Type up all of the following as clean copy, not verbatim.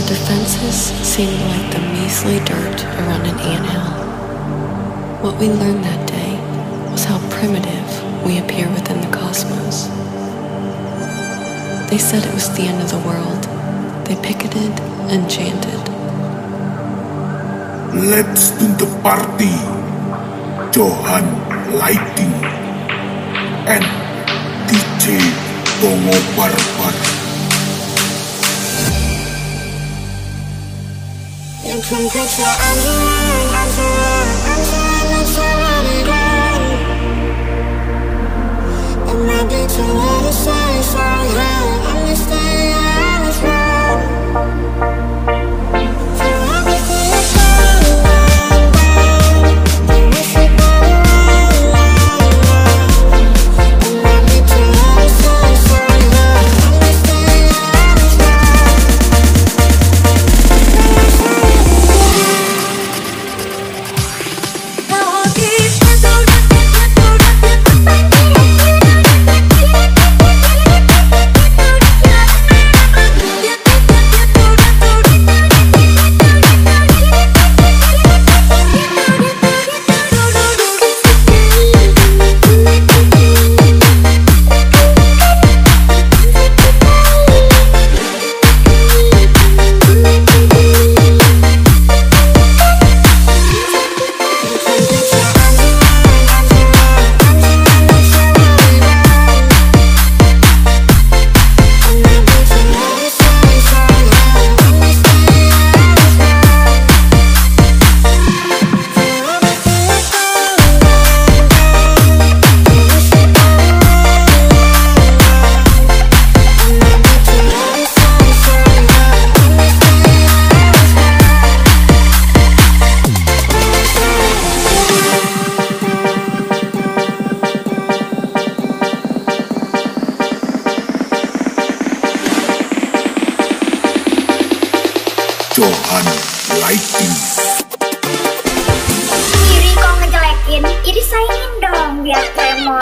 Our defenses seemed like the measly dirt around an anthill. What we learned that day was how primitive we appear within the cosmos. They said it was the end of the world. They picketed and chanted. Let's do the party. Johan lighting and DJ Bongo Barbar. You can put your arms around me again. It might be too late to say sorry, yeah. Understand I was wrong. For everything that's going wrong, then we should go wrong. It might be too late to say sorry, yeah. Understand I was wrong. Johan lighting. Iri kok ngejelekin, Iri sayangin dong biar tremor.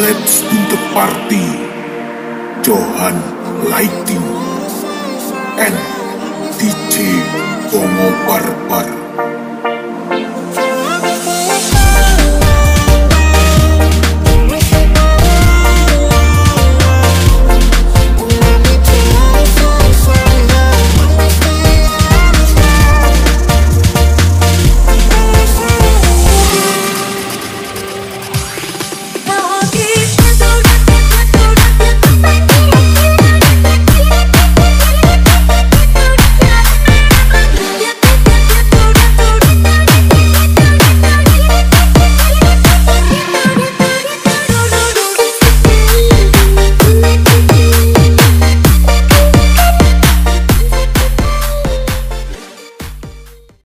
Let's do the party. Johan lighting and DJ Bongo Barbar.